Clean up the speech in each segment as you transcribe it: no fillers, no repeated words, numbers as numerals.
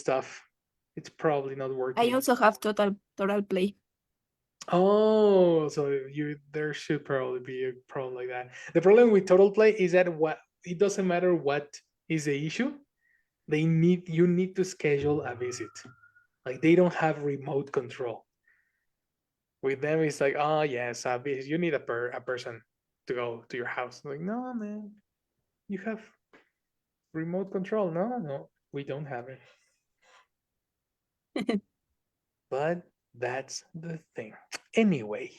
stuff, it's probably not working. I also have total play. Oh, so there should probably be a problem like that. The problem with total play is that it doesn't matter what is the issue. You need to schedule a visit. Like they don't have remote control. With them, it's like, oh yes, you need a person to go to your house. Like, no, man, you have remote control. No, we don't have it. But that's the thing. Anyway,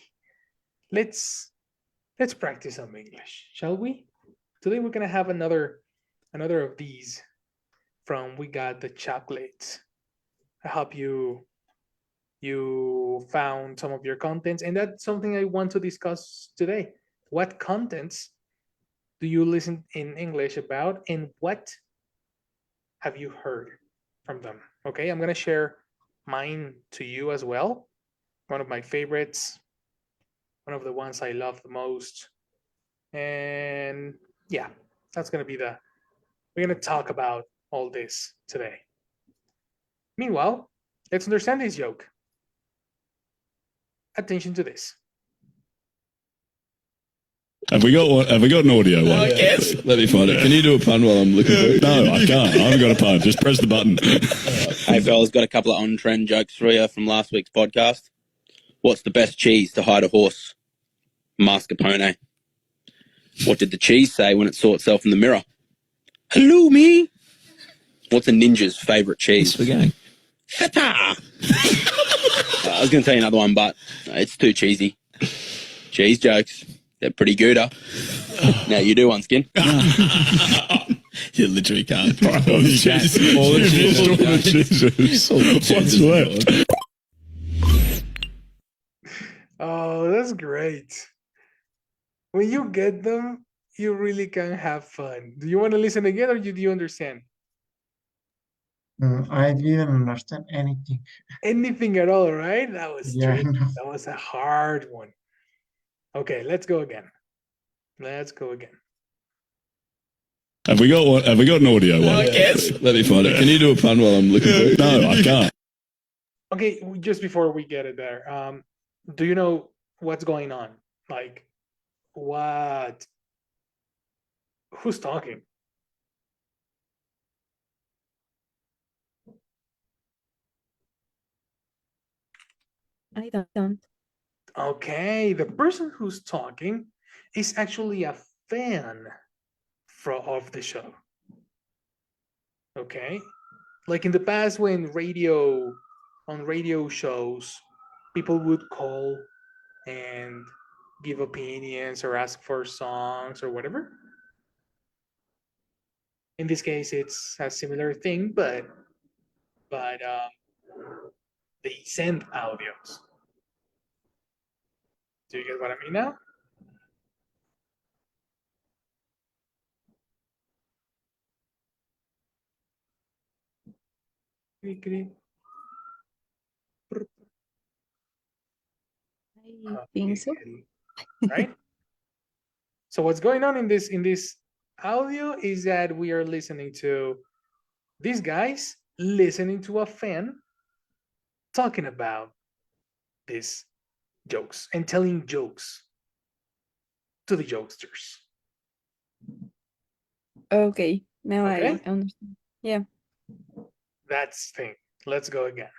let's practice some English, shall we? Today we're gonna have another of these from We Got the Chocolates. I hope you found some of your contents, and that's something I want to discuss today. What contents do you listen in English about, and what have you heard from them? Okay, I'm gonna share mine to you as well. One of my favorites, one of the ones I love the most, and yeah, that's gonna be we're gonna talk about all this today. Meanwhile, let's understand this joke. Attention to this. Have we got an audio one? Yes. Let me find it. Can you do a pun while I'm looking for it? No, I can't. I haven't got a pun. Just press the button. Hey, fellas, got a couple of on-trend jokes for you from last week's podcast. What's the best cheese to hide a horse? Mascarpone. What did the cheese say when it saw itself in the mirror? Hello, me. What's a ninja's favourite cheese? Spaghetti. Feta. I was going to tell you another one, but it's too cheesy. Cheese jokes. They're pretty gooder. Now you do one, Skin. You literally can't. All the cheeses. Oh, that's great. When you get them, you really can have fun. Do you want to listen again, or do you understand? I didn't understand anything. Anything at all, right? That was tricky. No. That was a hard one. Okay, let's go again. Let's go again. Have we got an audio one? Yes. Let me find it. Can you do a pun while I'm looking for it? No, I can't. Okay, just before we get it there, do you know what's going on? Like, what? Who's talking? I don't. Okay, the person who's talking is actually a fan of the show. Okay, like in the past when on radio shows, people would call and give opinions or ask for songs or whatever. In this case, it's a similar thing, but they send audios. Do you get what I mean now? I think so. Right? So what's going on in this audio is that we are listening to these guys listening to a fan talking about these jokes and telling jokes to the jokesters. Okay, now Okay? I understand. Yeah. That's the thing. Let's go again.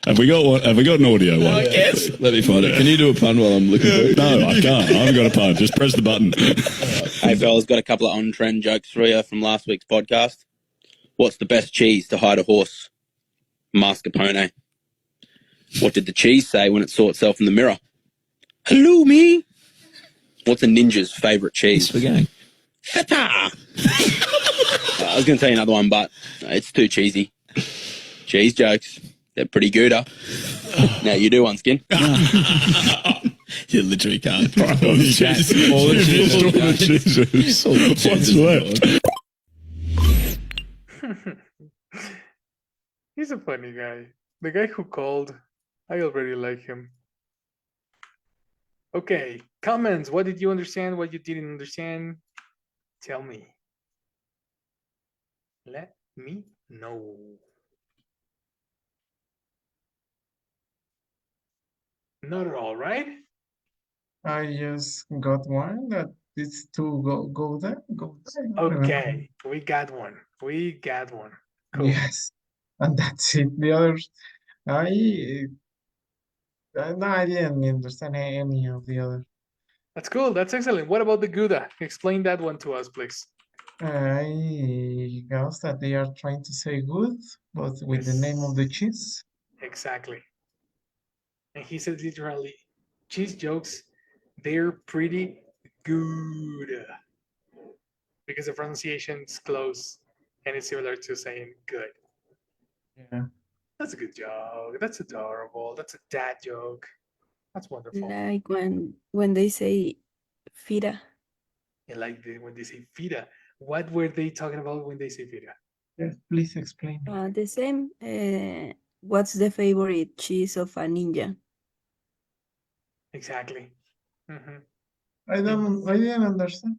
Have we got an audio one? Yes. Let me find it. Can you do a pun while I'm looking for it? No, I can't. I haven't got a pun. Just press the button. Hey, fellas, got a couple of on-trend jokes for you from last week's podcast. What's the best cheese to hide a horse? Mascarpone. What did the cheese say when it saw itself in the mirror? Hello, me. What's a ninja's favourite cheese? Spaghetti. Feta. I was going to tell you another one, but it's too cheesy. Cheese jokes. They're pretty gooder. Now you do one, Skin. You literally can't. All the cheeses. What's left? He's a funny guy. The guy who called, I already like him. Okay, comments. What did you understand? What you didn't understand? Tell me. Let me know. Not at all, right? I just got one that it's to go there, go there. I don't remember. Okay, we got one. We got one. Cool. Yes, and that's it. The others, I no, I didn't understand any of the others. That's cool. That's excellent. What about the Gouda? Explain that one to us, please. I guess that they are trying to say good, but with the name of the cheese. Exactly. And he said literally, cheese jokes, they're pretty good because the pronunciation is close and it's similar to saying good. Yeah. That's a good joke. That's adorable. That's a dad joke. That's wonderful. Like when they say fira. And like when they say fira, what were they talking about when they say fira? Yes, please explain. The same. What's the favorite cheese of a ninja? Exactly. Mhm. I didn't understand.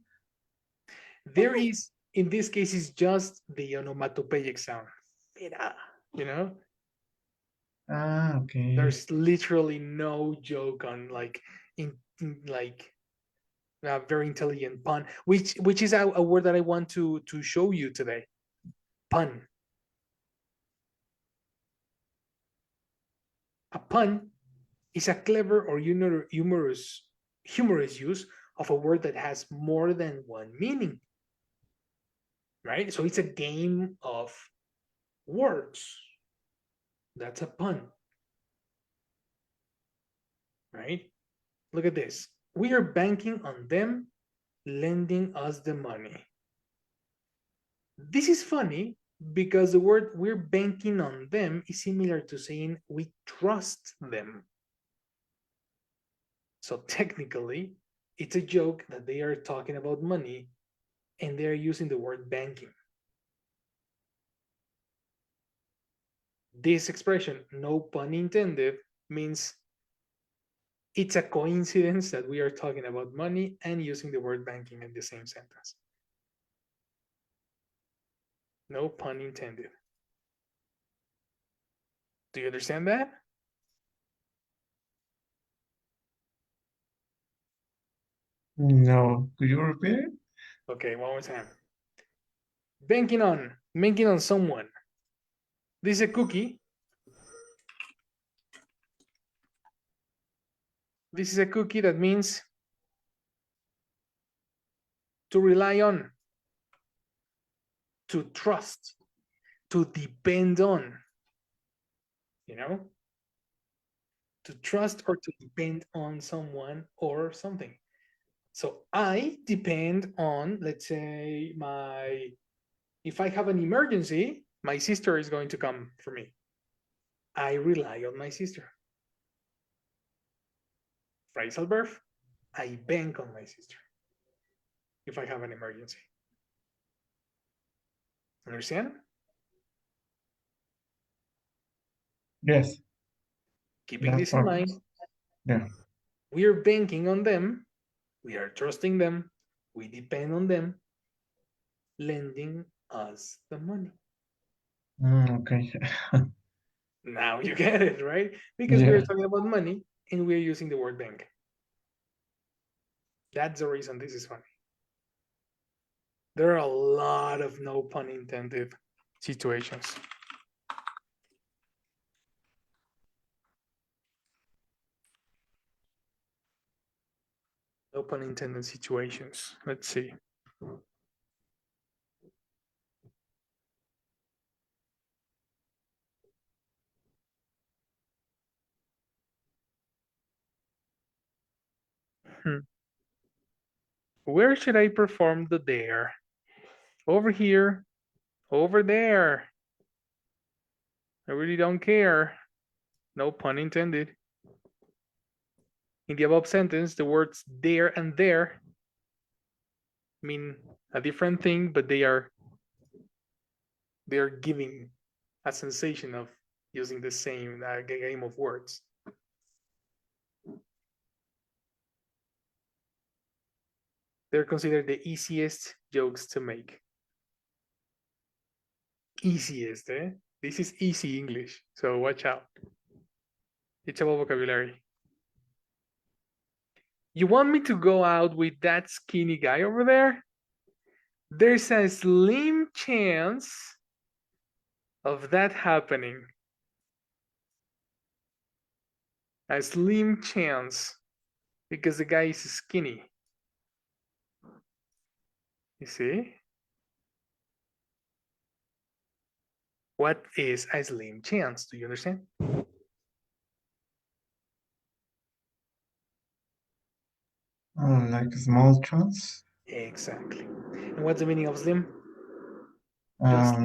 There is, in this case, is just the onomatopoeic sound. Fira, you know? Ah, okay. There's literally no joke on like in like a very intelligent pun, which is a word that I want to show you today. Pun. A pun is a clever or humorous use of a word that has more than one meaning. Right? So it's a game of words. That's a pun. Right? Look at this. We are banking on them lending us the money. This is funny because the word we're banking on them is similar to saying we trust them. So technically, it's a joke that they are talking about money and they're using the word banking. This expression, no pun intended, means it's a coincidence that we are talking about money and using the word banking in the same sentence. No pun intended. Do you understand that? No, could you repeat it? Okay, one more time. Banking on someone. This is a cookie. This is a cookie that means to rely on, to trust, to depend on, you know, to trust or to depend on someone or something. So I depend on, let's say, if I have an emergency, my sister is going to come for me. I rely on my sister. Phrasal verb, I bank on my sister if I have an emergency. Understand? Yes, Keeping that this in part. mind, Yeah. we are banking on them, we are trusting them, we depend on them, lending us the money. Okay. Now you get it, right? Because we are Yeah. talking about money and we are using the word bank. That's the reason this is funny. There are a lot of no pun intended situations. No pun intended situations. Let's see. Hmm. Where should I perform the dare? Over here, over there. I really don't care. No pun intended. In the above sentence, the words there and there mean a different thing, but they are giving a sensation of using the same game of words. They're considered the easiest jokes to make. easiest, eh? This is easy English, so watch out. It's about vocabulary. You want me to go out with that skinny guy over there? There's a slim chance of that happening. A slim chance because the guy is skinny. You see? What is a slim chance? Do you understand? Like a small chance. Exactly. And what's the meaning of slim? Just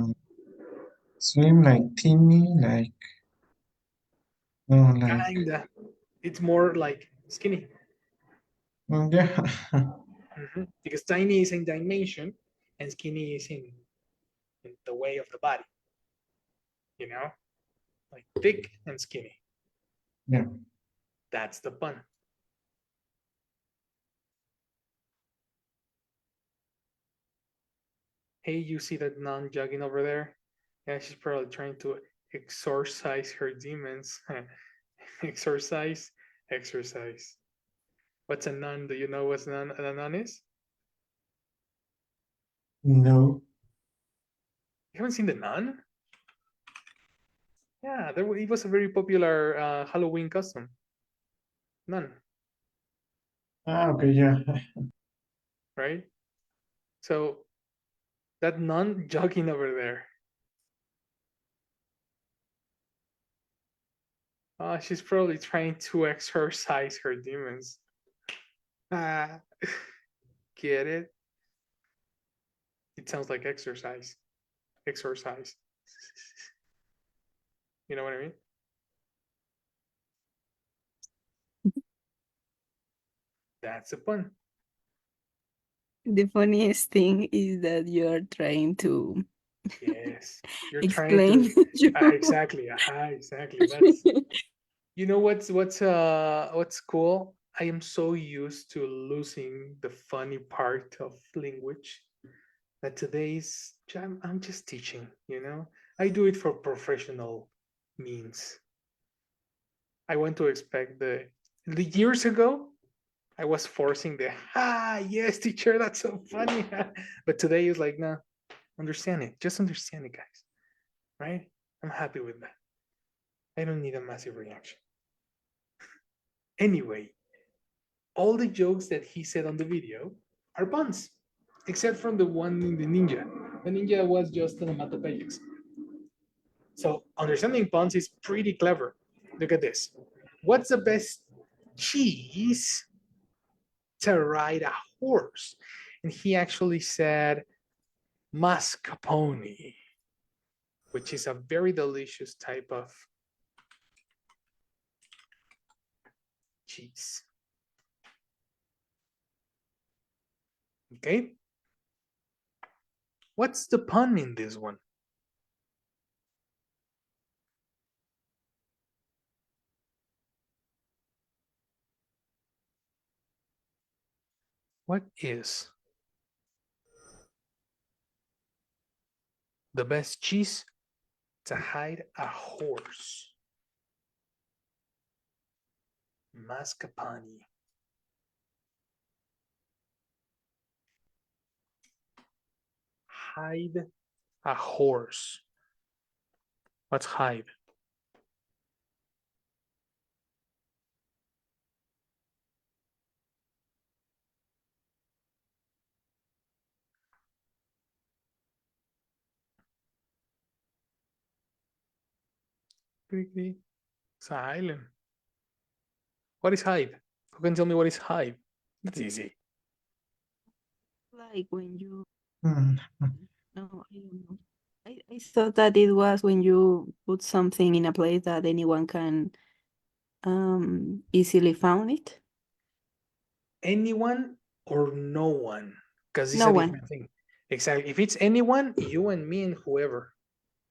Slim, like teeny, like no, like kinda. It's more like skinny. yeah. Because tiny is in dimension and skinny is in the way of the body. You know? Like thick and skinny. Yeah. That's the pun. Hey, you see that nun jogging over there? Yeah, she's probably trying to exorcise her demons. Exorcise, exercise. What's a nun? Do you know what a nun is? No. You haven't seen the nun? Yeah, it was a very popular Halloween costume. Nun, Okay, yeah. right? So that nun jogging over there. She's probably trying to exorcise her demons. Ah, get it? It sounds like exercise. Exercise. You know what I mean? That's a pun. The funniest thing is that you're trying to Yes. You're trying to explain your exactly. Exactly. That's you know what's cool? I am so used to losing the funny part of language that today's I'm just teaching, you know? I do it for professional means. I want to expect the years ago I was forcing the yes, teacher, that's so funny. But today is like, nah, understand it. Just understand it, guys. Right? I'm happy with that. I don't need a massive reaction. Anyway, all the jokes that he said on the video are puns, except from the one in the ninja. The ninja was just onomatopoeics. So understanding puns is pretty clever. Look at this. What's the best cheese to ride a horse? And he actually said mascarpone, which is a very delicious type of cheese. Okay. What's the pun in this one? What is the best cheese to hide a horse? Mascarpone. Hide a horse. What's hide? Silent. What is hide? Who can tell me what is hide? That's easy. like when you Hmm. no, I don't know. I thought that it was when you put something in a place that anyone can easily found it. Anyone or no one? Because it's No a one. different thing. Exactly. If it's anyone, you and me and whoever.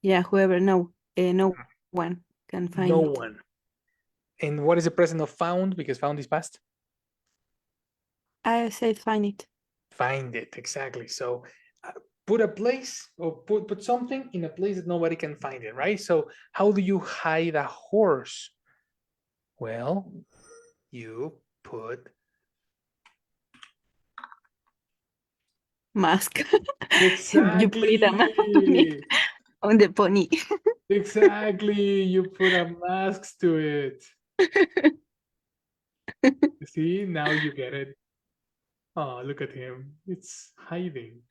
Yeah, whoever, no, no one can find No it. one. And what is the present of found? Because found is past. I said find it. Find it. Exactly. So put a place or put something in a place that nobody can find it, right? So how do you hide a horse? Well, you put Mask. You put it a mask exactly on the pony. exactly you put a mask to it. See, now you get it. Oh, look at him. It's hiding.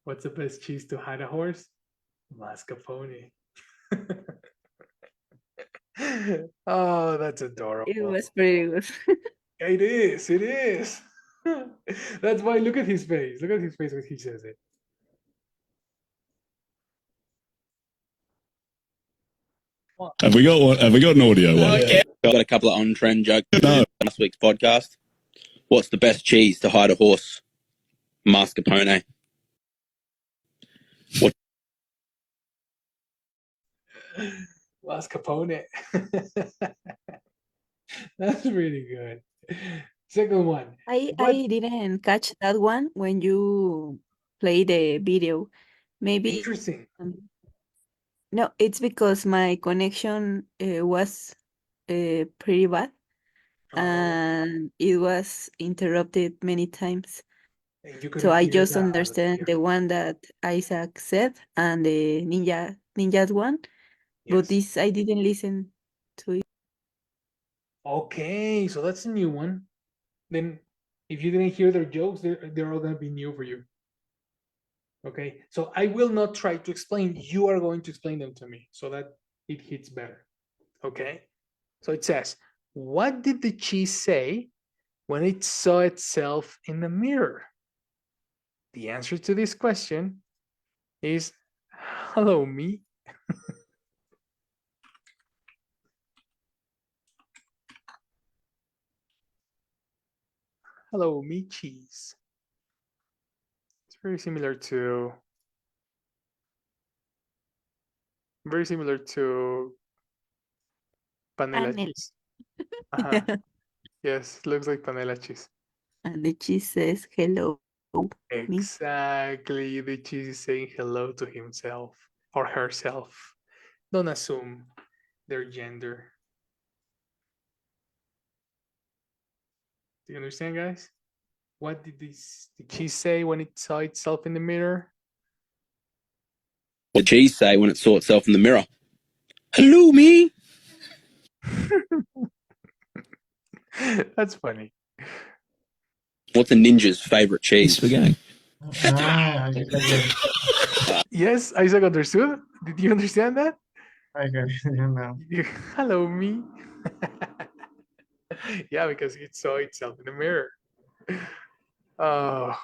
What's the best cheese to hide a horse? Mascarpone. Oh, that's It adorable. was pretty good. It is. It is. That's why look at his face. Look at his face when he says it. Have we got one? Have we got an audio one? Okay. Got a couple of on-trend jokes No. from last week's podcast. What's the best cheese to hide a horse? Mascarpone. Mascarpone. That's really good. Second one. I What? didn't catch that one when you play the video. Maybe Interesting. no, it's because my connection was pretty bad Oh, and it was interrupted many times. and you So couldn't I hear just understand the one that Isaac said and the ninja's one, but Yes. this I didn't listen to it. Okay, so that's a new one. Then, if you didn't hear their jokes, they're all gonna be new for you. Okay, so I will not try to explain. You are going to explain them to me so that it hits better. Okay, so it says, "What did the cheese say when it saw itself in the mirror?" The answer to this question is, "Hello, me." Hello, me cheese. It's very similar to panela Panel. cheese. Uh-huh. Yes, looks like panela cheese. And the cheese says hello, me. Exactly. The cheese is saying hello to himself or herself. Don't assume their gender. Do you understand, guys? What did the cheese say when it saw itself in the mirror? What did the cheese say when it saw itself in the mirror? Hello, me. That's funny. What's a ninja's favorite cheese? Spaghetti. I got it. Yes, Isaac understood. Did you understand that? I got it. You know. Hello, me. Yeah, because it saw itself in the mirror. Oh,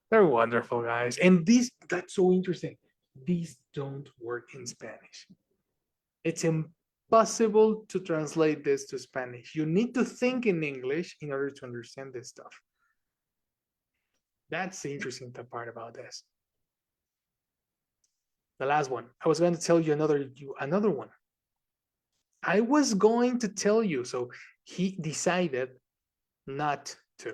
they're wonderful, guys. And that's so interesting. These don't work in Spanish. It's impossible to translate this to Spanish. You need to think in English in order to understand this stuff. That's the interesting part about this. The last one. I was going to tell you another one. I was going to tell you, so he decided not to.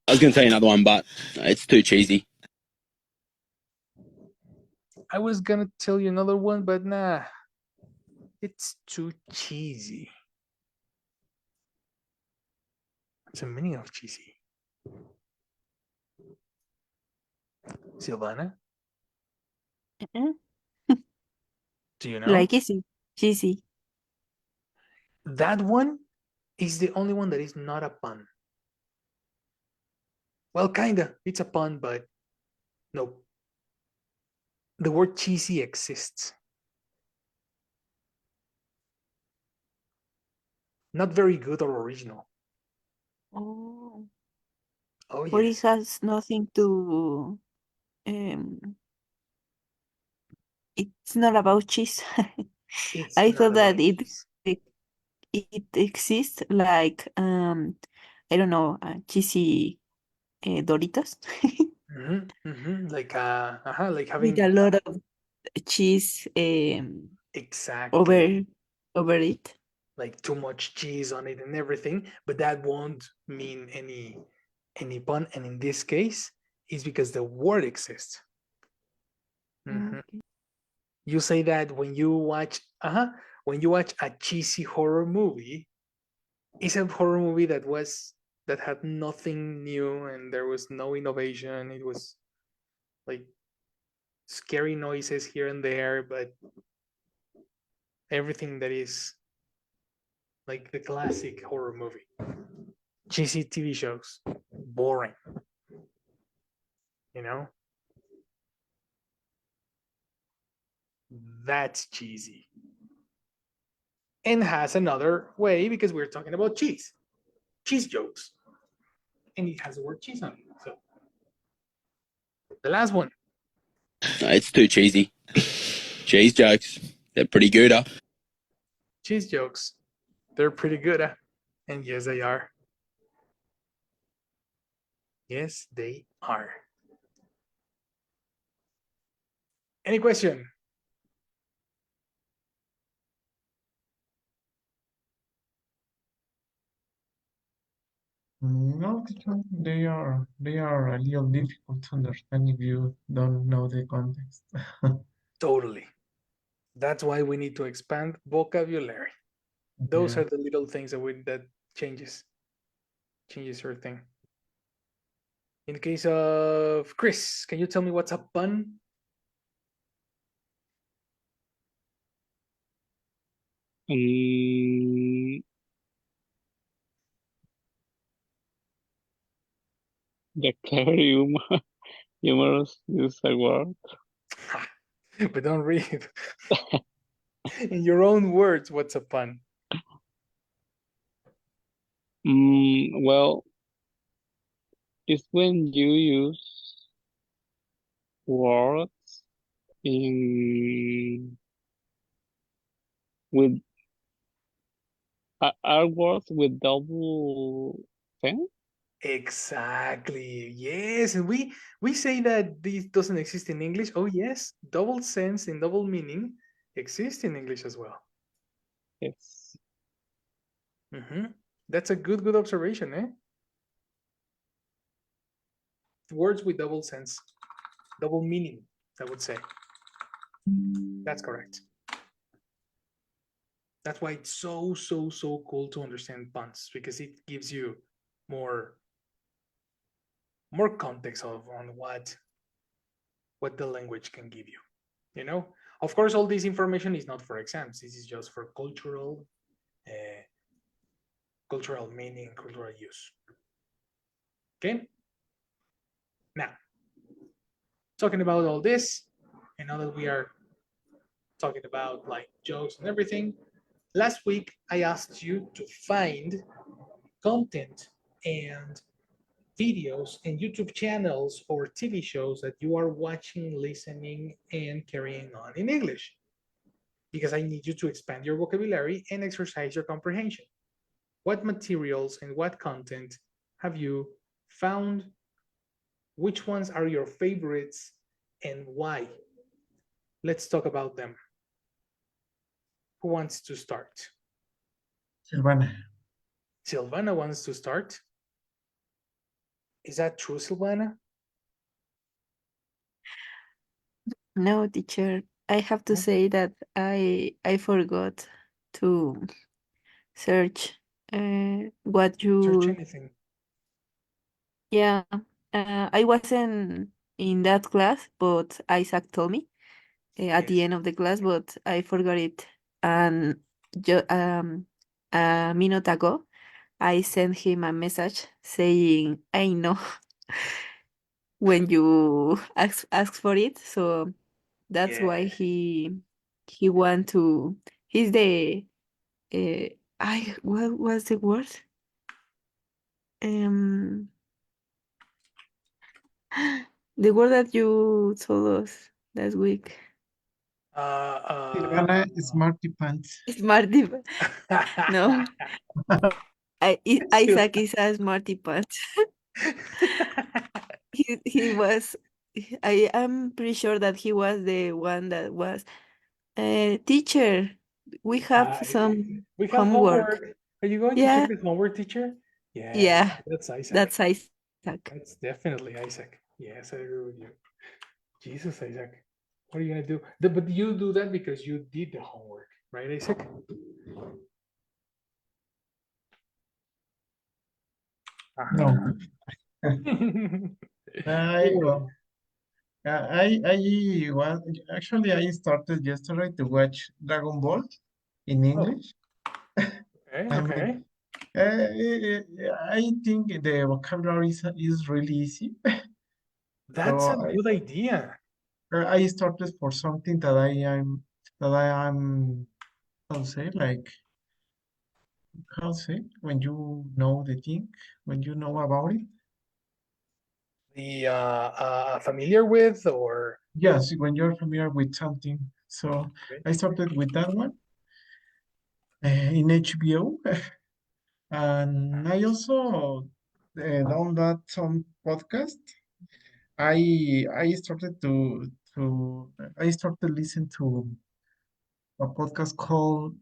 I was going to tell you another one, but it's too cheesy. I was gonna tell you another one, but nah, it's too cheesy. What's the meaning of cheesy? Silvana, do you know? Like cheesy. That one is the only one that is not a pun. Well, kinda. It's a pun, but no. The word cheesy exists. Not very good or original. Oh. Oh, But it yes. has nothing to it's not about cheese. It's I not thought that about cheese. it exists like I don't know, cheesy Doritos Like like with having a lot of cheese exactly over it. like too much cheese on it and everything, but that won't mean any pun. And in this case, is because the word exists. Mhm. Okay. You say that when you watch a cheesy horror movie, it's a horror movie that had nothing new and there was no innovation. It was like scary noises here and there, but everything that is like the classic horror movie. Cheesy TV shows, boring, you know? That's cheesy. And has another way because we're talking about cheese jokes. And it has the word cheese on it. So the last one, No, it's too cheesy. Cheese jokes. They're pretty good, huh? cheese jokes. They're pretty good, huh? And yes, they are. Yes, they are. Any question? No, teacher, they are a little difficult to understand if you don't know the context. Totally. That's why we need to expand vocabulary. Those Yeah. are the little things that changes your thing. In the case of Chris, can you tell me what's a pun? The clever humorous use a word. But don't read. In your own words, what's a pun? Well, it's when you use words in with are words with double sense. Exactly. Yes, and we say that this doesn't exist in English. Oh yes, double sense and double meaning exist in English as well. Yes. That's a good observation, eh? Words with double sense, double meaning, I would say. That's correct. That's why it's so cool to understand puns because it gives you more context on what the language can give you. You know, of course, all this information is not for exams. This is just for cultural meaning, cultural use. Okay. Now, talking about all this, and now that we are talking about like jokes and everything, last week I asked you to find content and videos and YouTube channels or TV shows that you are watching, listening, and carrying on in English. Because I need you to expand your vocabulary and exercise your comprehension. What materials and what content have you found? Which ones are your favorites and why? Let's talk about them. Who wants to start? Silvana. Silvana wants to start. Is that true, Silvana? No, teacher. I have to No? say that I forgot to search what Search you. anything. Yeah, I wasn't in that class, but Isaac told me at the Yes. end of the class, but I forgot it. And a minute ago, I sent him a message saying, I know when you ask for it. So that's Yeah. why he want to, he's the, what was the word? Um, the word that you told us last week. Silvana Smarty Pants. Smarty. No, Sil- Isaac is a smarty pants. He was. I am pretty sure that he was the one that was. Teacher, we have Uh, some we have homework. homework. Are you going to check Yeah, the homework, teacher? Yeah, yeah, that's Isaac. that's Isaac. That's definitely Isaac. Yes, I agree with you. Jesus, Isaac, what are you gonna do? But you do that because you did the homework, right, Isaac? No, I Good. well, I was actually I started yesterday to watch Dragon Ball in Oh, English. okay, I mean, okay. I think the vocabulary is really easy. That's So a good idea. I started for something that I am how to say like how to say when you know the thing when you know about it. The familiar with or Yes, when you're familiar with something. So okay. I started with that one in HBO, and I also download some podcast. I started to I started listen to a podcast called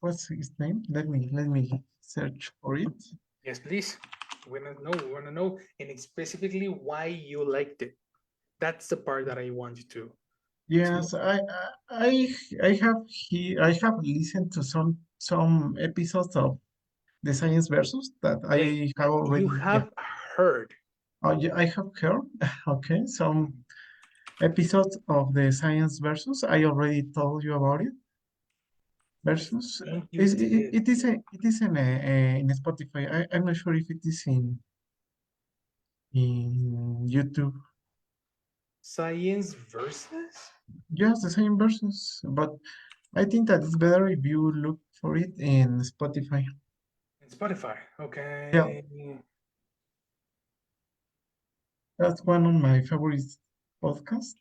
what's his name? Let me search for it. Yes, please. We wanna know. We wanna know, and specifically why you liked it. That's the part that I want you to explain. Yes, I have listened to some episodes of the Science Versus that Yes, I have you already, yeah. have heard. Oh, yeah, I have heard, okay, some episodes of the Science Versus. I already told you about it. I Versus, think you did. it is in Spotify. I'm not sure if it is in YouTube. Science versus Yes, the same Versus, but I think that it's better if you look for it in Spotify. in Spotify. Yeah, Okay. that's one of my favorite podcasts.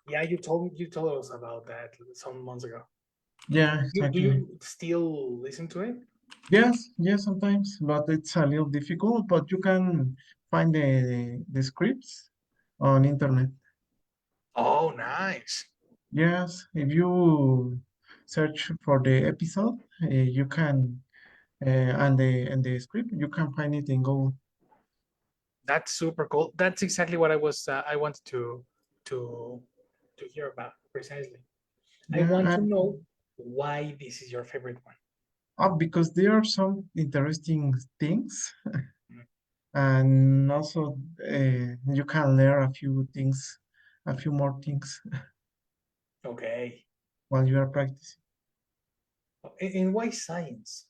Yeah, you told us about that some months ago. Yeah, Do exactly. you still listen to it? Yes, yes, sometimes, but it's a little difficult. But you can find the scripts on internet. Oh, nice. Yes, if you search for the episode, you can and the script, you can find it in Google. That's super cool. That's exactly what I wanted to to hear about precisely. I Yeah, want to and know why this is your favorite one. because there are some interesting things, Mm, and also you can learn a few things, a few more things okay. while you are practicing. And why science?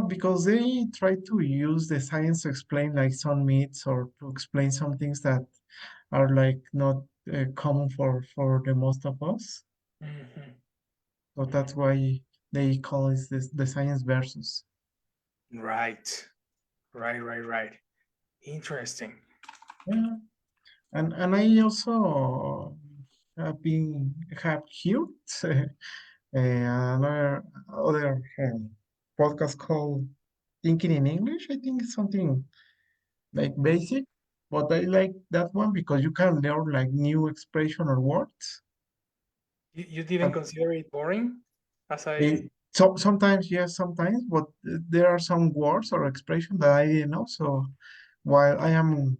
Because they try to use the science to explain like some myths or to explain some things that are like not common for the most of us. Mhm, So that's mhm. why they call it the science versus. Right, right. Interesting. Yeah, and I also have heard another other podcast called Thinking in English. I think it's something like basic, but I like that one because you can learn like new expression or words. You didn't But consider it boring, as I. so sometimes yes, sometimes, but there are some words or expression that I didn't know. So while I am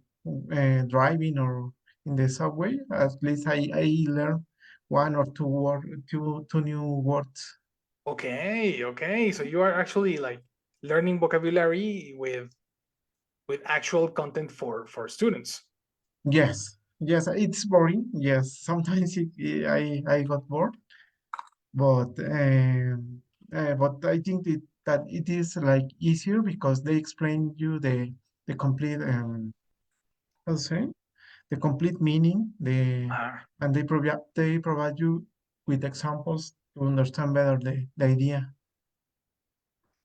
driving or in the subway, at least I learn one or two new words. Okay. So you are actually like learning vocabulary with actual content for students. Yes, yes, it's boring. Yes, sometimes I got bored, but I think that it is like easier because they explain you the complete how to say the complete meaning Ah, and they provide you with examples to understand better the idea.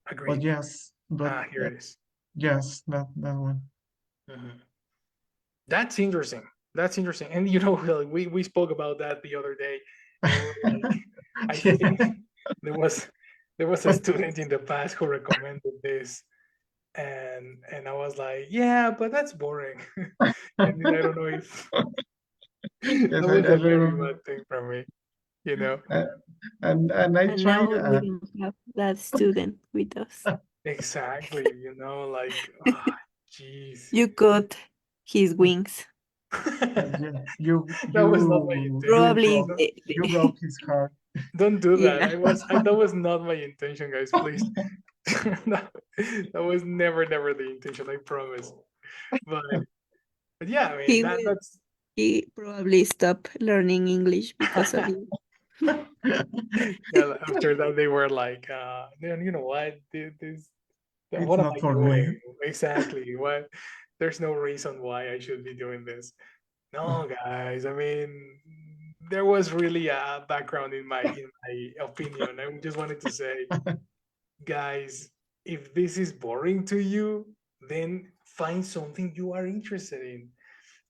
But agreed. yes, but Here it is. yes, that one. Mhm. That's interesting. That's interesting. And like, we spoke about that the other day, and we were like, I Yeah. think there was there was a student in the past who recommended this, and I was like, yeah, but that's boring. And I don't know if Yes, that I was a very remember. bad thing from me. you know? And I And try. now we don't have that student with us. Exactly, you know, like, oh, jeez. You cut his wings. Yeah, you That was not my you you intention. Probably broke Don't, you broke his heart. don't do that. yeah. That was not my intention, guys. Please. that, that was never the intention. I promise. But yeah, I mean He will that's he probably stop learning English because of you. yeah. After that, they were like, "Man, you know what? This It's what am not I for me. doing exactly? What? There's no reason why I should be doing this." No, guys. I mean, there was really a background in my opinion. I just wanted to say, guys, if this is boring to you, then find something you are interested in.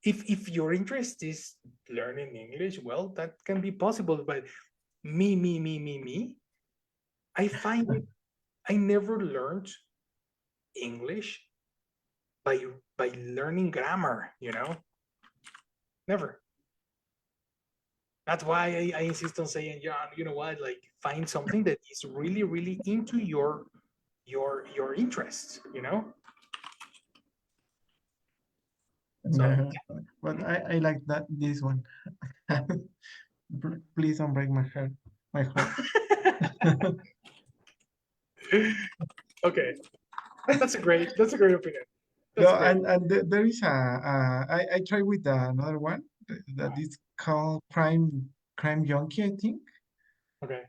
If your interest is learning English, well, that can be possible. But me, I find it. I never learned English by by learning grammar. You know, never. That's why I insist on saying, yeah, you know what, like find something that is really into your interests, you know. So No, but I like that this one. Please don't break my heart. My heart. okay, that's a great opinion. That's No, a great. and there is I try with another one that is called Crime Junkie, I think, Okay,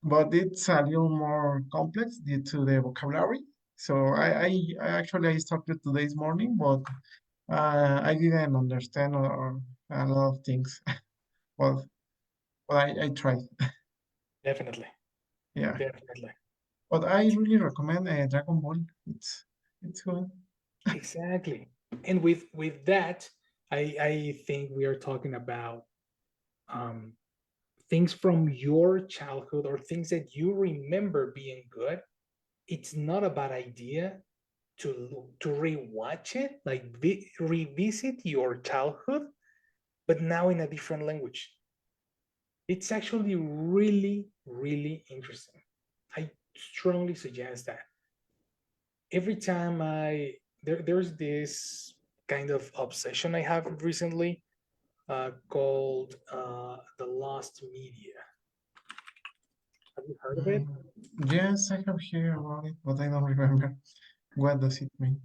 but it's a little more complex due to the vocabulary. So I actually I started today's morning, but I didn't understand or a lot of things. But I tried. definitely, Yeah. definitely, But I really recommend Dragon Ball. It's good. exactly. And with that, I think we are talking about um, things from your childhood or things that you remember being good. It's not a bad idea to rewatch it, like revisit your childhood, but now in a different language. It's actually really interesting. I strongly suggest that. Every time there's this kind of obsession I have recently called the lost media. Have you heard of it? Mm, yes, I have heard about it, but I don't remember. What does it mean?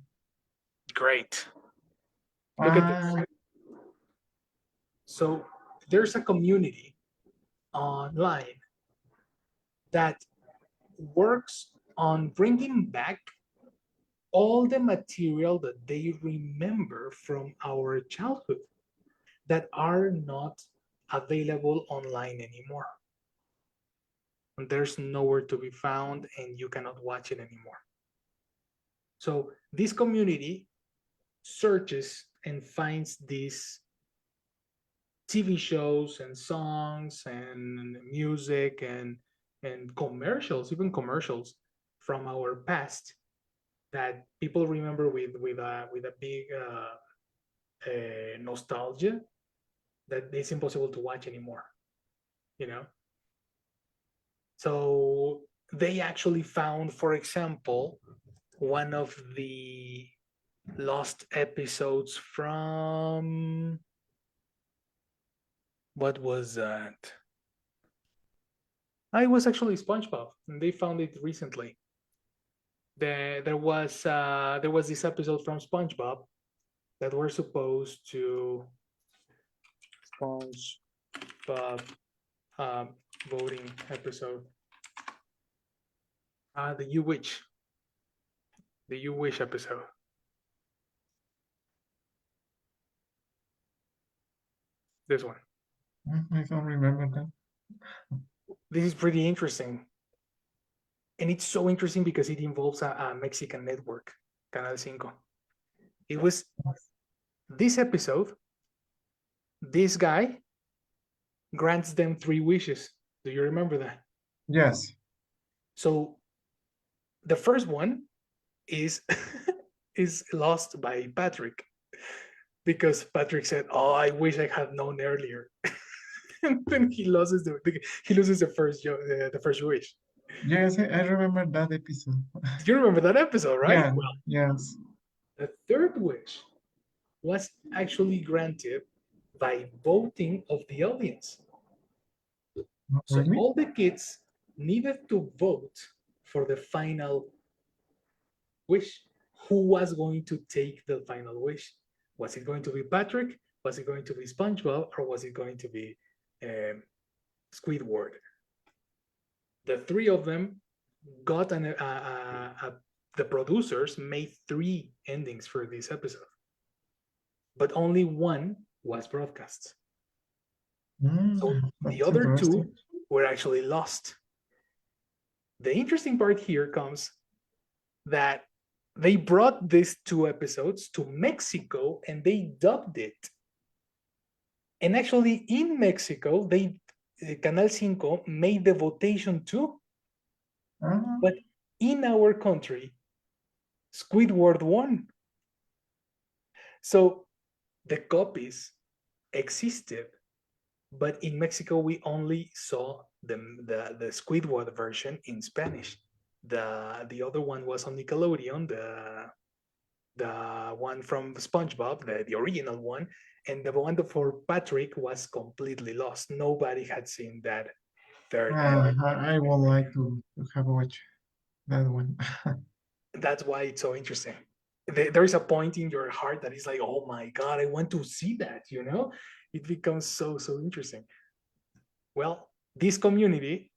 Great. Look at this. Ah, So there's a community online that works on bringing back all the material that they remember from our childhood that are not available online anymore. And there's nowhere to be found and you cannot watch it anymore. So this community searches and finds these TV shows and songs and music and commercials, even commercials from our past that people remember with a big nostalgia that it's impossible to watch anymore. You know, so they actually found, for example, one of the lost episodes from what was that? I was actually SpongeBob, and they found it recently. There was this episode from SpongeBob that we're supposed to SpongeBob um, voting episode. The You Wish episode. This one. I don't remember that. This is pretty interesting, and it's so interesting because it involves a Mexican network, Canal 5. It was this episode. This guy grants them 3 wishes. Do you remember that? Yes. So the first one is is lost by Patrick because Patrick said, "Oh, I wish I had known earlier." and then he loses the first wish. Yes, I remember that episode. You remember that episode, right? Yeah, Well, yes. the third wish was actually granted by voting of the audience. So Really? all the kids needed to vote for the final wish. Who was going to take the final wish? Was it going to be Patrick? Was it going to be SpongeBob? Or was it going to be Squidward? The three of them got the producers made three endings for this episode, but only one was broadcast. So the That's other interesting. two were actually lost. The interesting part here comes that they brought these two episodes to Mexico and they dubbed it. And actually, in Mexico, Canal 5 made the votation too. Ah, But in our country, Squidward won. So the copies existed, but in Mexico we only saw the Squidward version in Spanish. The other one was on Nickelodeon, the one from SpongeBob, the original one, and the one for Patrick was completely lost. Nobody had seen that third ending. I would like to have watched that one. That's why it's so interesting. There is a point in your heart that is like, oh my god, I want to see that. It becomes so interesting. Well, this community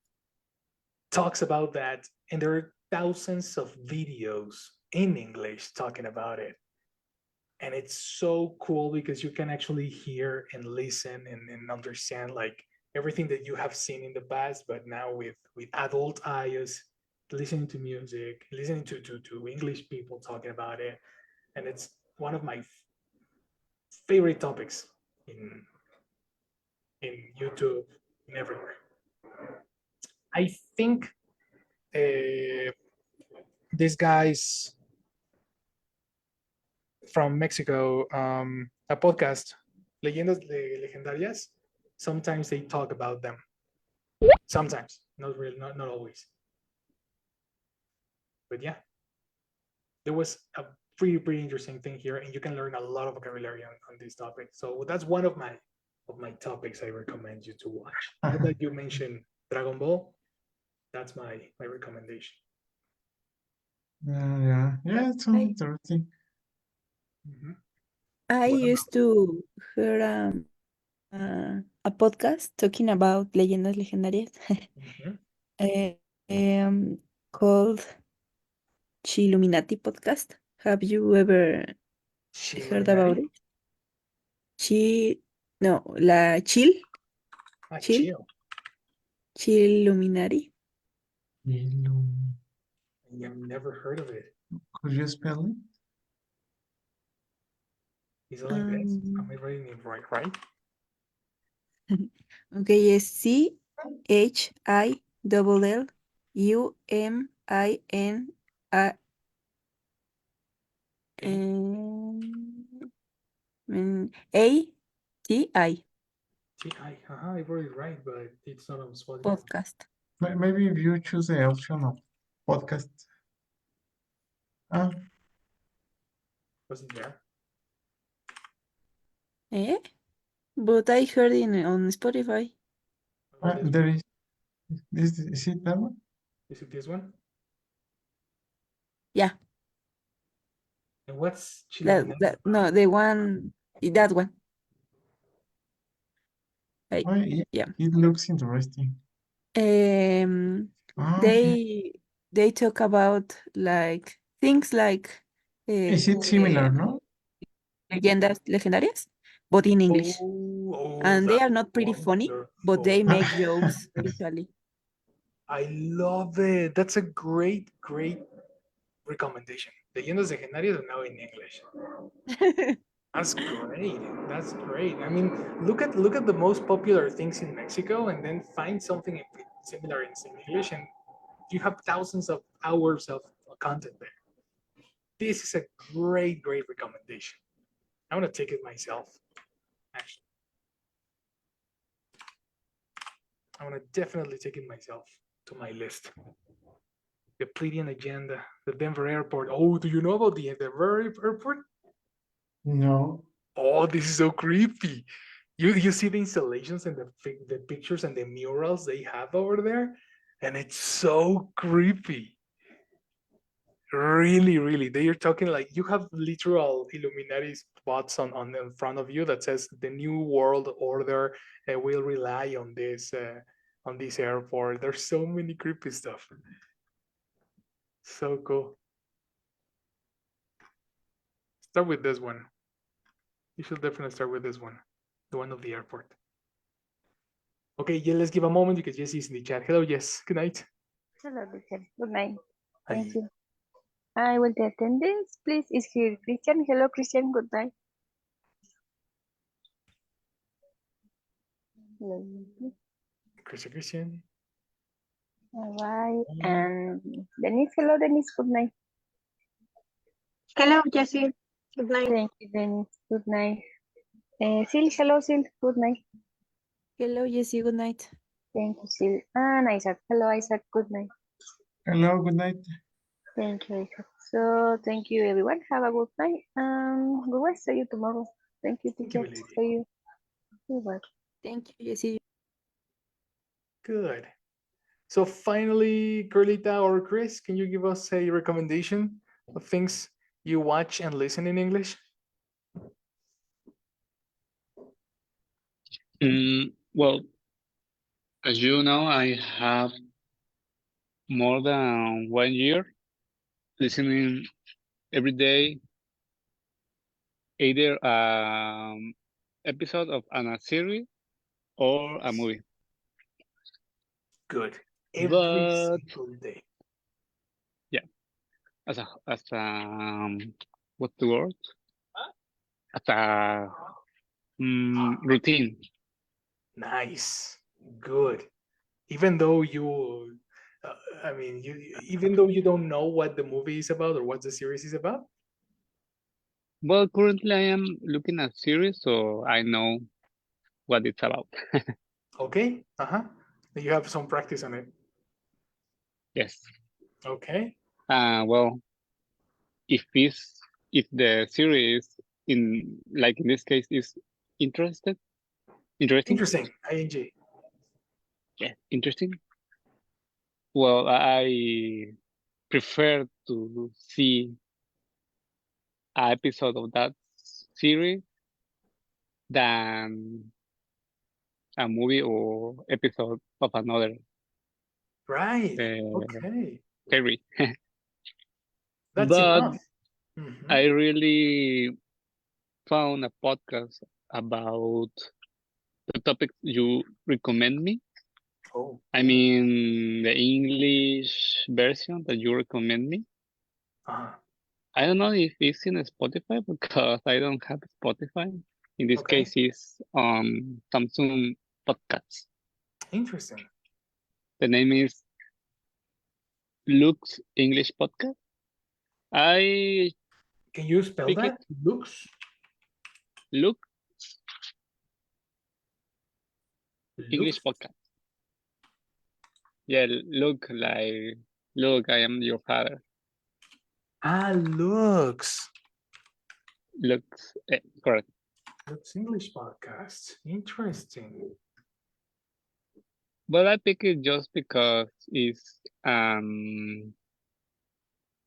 talks about that, and there are thousands of videos in English talking about it. And it's so cool because you can actually hear and listen and understand like everything that you have seen in the past, but now with adult eyes, listening to music, listening to English people talking about it. And it's one of my favorite topics in YouTube and everywhere. I think these guys from Mexico, a podcast, Leyendas Legendarias, sometimes they talk about them. Sometimes, not really, not always. But yeah, there was a pretty interesting thing here, and you can learn a lot of vocabulary on this topic. So that's one of my topics I recommend you to watch. Now that you mentioned Dragon Ball, that's my recommendation. Yeah, it sounds interesting. Mhm. I What about? used to hear a podcast talking about leyendas legendarias Mhm. eh, called Chilluminati podcast. Have you ever heard about Chilluminati? it? No, la chill, Chill. Chilluminati. Illu- I've never heard of it. Could you spell it? Is it like this? Am I Um, reading it right? okay, es CHILLUMIN ATI I wrote it right, but it's not on Spotify. podcast. Maybe if you choose the option of podcast. Ah, Was it there? Eh? But I heard it on Spotify. What about this there one? is it that one? Is it this one? Yeah, And what's Chilluminati no, about? the one, that one. Like, Oh, yeah. it looks interesting. Um, Ah, okay. they talk about like things like Is it similar, no? leyendas legendarias, but in English. And they That's are not pretty funny, but they wonderful. make jokes usually. I love it. That's a great recommendation. Leyendas Legendarias are now in English. That's great. That's great. I mean, look at the most popular things in Mexico, and then find something similar in English, and you have thousands of hours of content there. This is a great recommendation. I'm gonna take it myself. Actually, I'm gonna definitely take it myself to my list. The Pleiadian Agenda, the Denver Airport. Oh, do you know about the Denver Airport? No. Oh, this is so creepy. You see the installations and the pictures and the murals they have over there, and it's so creepy. Really, really. They are talking like you have literal Illuminati spots on in front of you that says the New World Order will rely on this airport. There's so many creepy stuff. So cool. Start with this one. You should definitely start with this one, the one of the airport. Okay, yeah, let's give a moment because Jessie is in the chat. Hello, Jess. Good night. Hello, teacher. Good night. Hi. Thank you. I will the attendance, please. Is here Christian? Hello, Christian. Good night. Hello. Christian. All right. And Denise. Hello, Denise. Good night. Hello, Jessie. Good night. Thank you, Denise. Good night. Sil. Hello, Sil. Good night. Hello, Jessie. Good night. Thank you, Sil. And Isaac. Hello, Isaac. Good night. Hello, good night. Thank you, Isaac. So thank you, everyone. Have a good night. We will see you tomorrow. Thank you, Thank you, teacher. milady. See you. You're welcome. Thank you, Jessie. Good. So finally, Carlita or Chris, can you give us a recommendation of things you watch and listen in English? Well, as you know, I have more than 1 year listening every day either episode of a series or a movie. Good. Every But single day. as a what's the word? As a routine. Nice. Good. Even though I mean, even though you don't know what the movie is about or what the series is about. Well, currently I am looking at series, so I know what it's about. Okay. Uh-huh. You have some practice on it. Yes. Okay. Well, if the series in this case is interesting. Interesting. ING. Yeah, interesting. Well, I prefer to see an episode of that series than a movie or episode of another Right. uh, Okay. series. That's But enough. Mhm. I really found a podcast about the topic you recommend me. Oh. I mean, the English version that you recommend me. Uh-huh. I don't know if it's in Spotify because I don't have Spotify. In this Okay. case, it's on Samsung Podcasts. Interesting. The name is Luke's English Podcast. I Can you spell pick that? it Looks. Luke Looks. English Podcast. Yeah, Luke, like, Luke, I am your father. Looks. Looks, correct. Looks English podcast. Interesting. But I pick it just because it's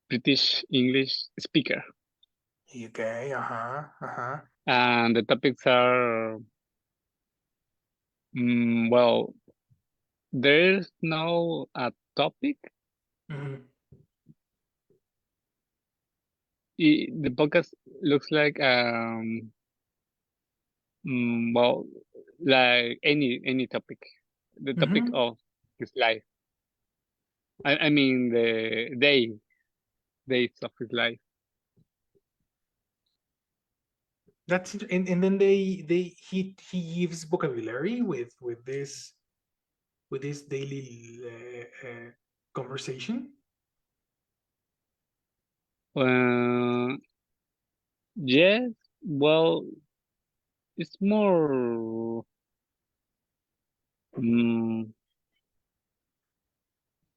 British English speaker. Okay. Uh-huh. Uh-huh. And the topics are, well, there's no a topic. Mhm. The podcast looks like, well, like any topic. The topic Mhm. of his life. I mean, the days of his life. That's and then he gives vocabulary with this daily conversation. Yes, well, it's more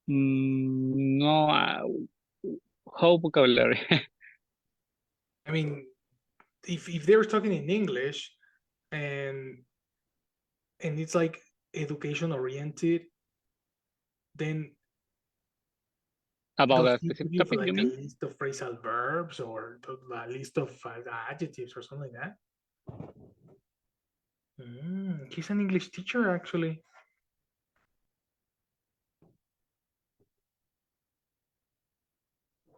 No, how vocabulary? I mean, if they're talking in English and it's like education oriented, then About does a he specific give you topic, you like a mean? list of phrasal verbs or a list of adjectives or something like that? He's an English teacher, actually.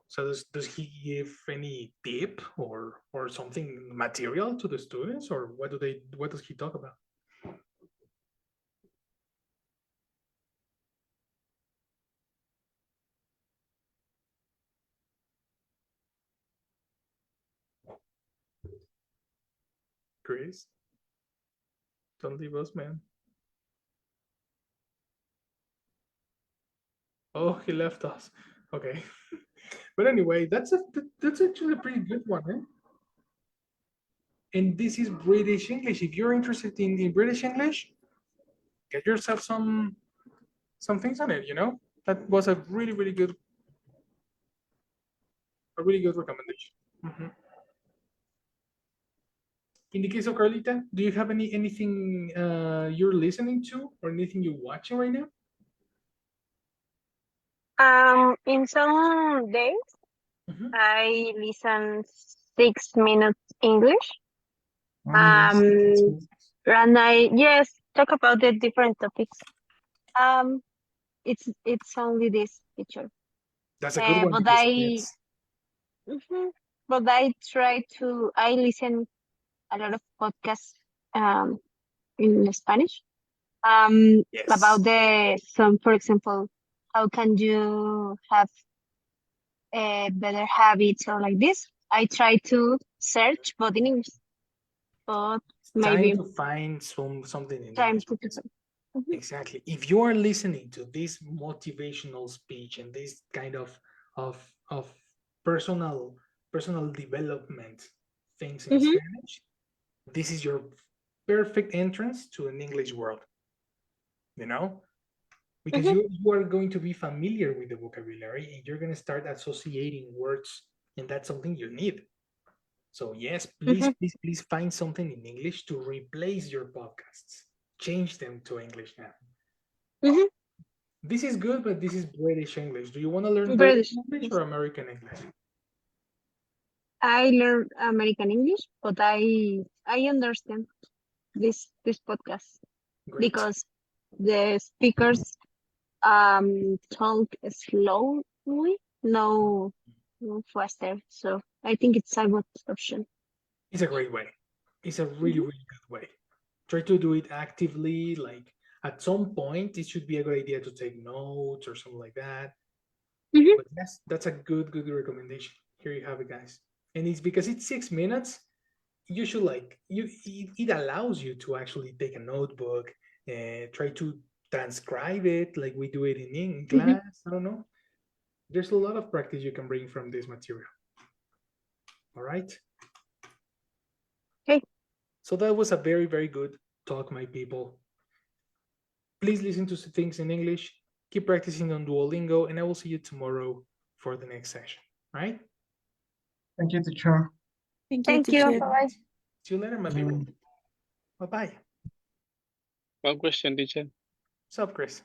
So does he give any tip or something material to the students, or what does he talk about? Chris, don't leave us, man. Oh, he left us. Okay. But anyway, that's actually a pretty good one, eh? And this is British English. If you're interested in British English, get yourself some things on it, you know? That was a really good recommendation. Mhm. In the case of Carlita, do you have anything you're listening to or anything you're watching right now? In some days, Mhm. I listen 6 minutes English. Yes, that's Um, good. and I talk about the different topics. Um, it's only this teacher. That's a good one But because I yes, mhm, but I listen a lot of podcasts in Spanish. yes, About for example, how can you have a better habits or like this? I try to search, but in English, but it's time maybe to find something in time English to because different. Mhm, exactly, if you are listening to this motivational speech and this kind of of personal development things in mhm, Spanish, this is your perfect entrance to an English world, you know, because mhm, you are going to be familiar with the vocabulary and you're going to start associating words, and that's something you need. So yes, mhm, please find something in English to replace your podcasts. Change them to English now. mhm. This is good, but this is British English. Do you want to learn British British. English Yes. or American English? I learn American English, but I understand this podcast Great. because the speakers talk slowly, no faster. So I think it's a good option. It's a great way. It's a Mhm, really good way. Try to do it actively. Like at some point, it should be a good idea to take notes or something like that. mhm, But yes, that's a good recommendation. Here you have it, guys. And it's because it's 6 minutes. You should like it allows you to actually take a notebook and try to transcribe it like we do it in mhm. class. I don't know. There's a lot of practice you can bring from this material. All right. Okay, So that was a very good talk, my people. Please listen to things in English. Keep practicing on Duolingo, and I will see you tomorrow for the next session. All right. Thank you, teacher. Thank you, thank you. teacher. Bye bye. See you later, my people. Bye bye. One question, teacher. What's up, Chris?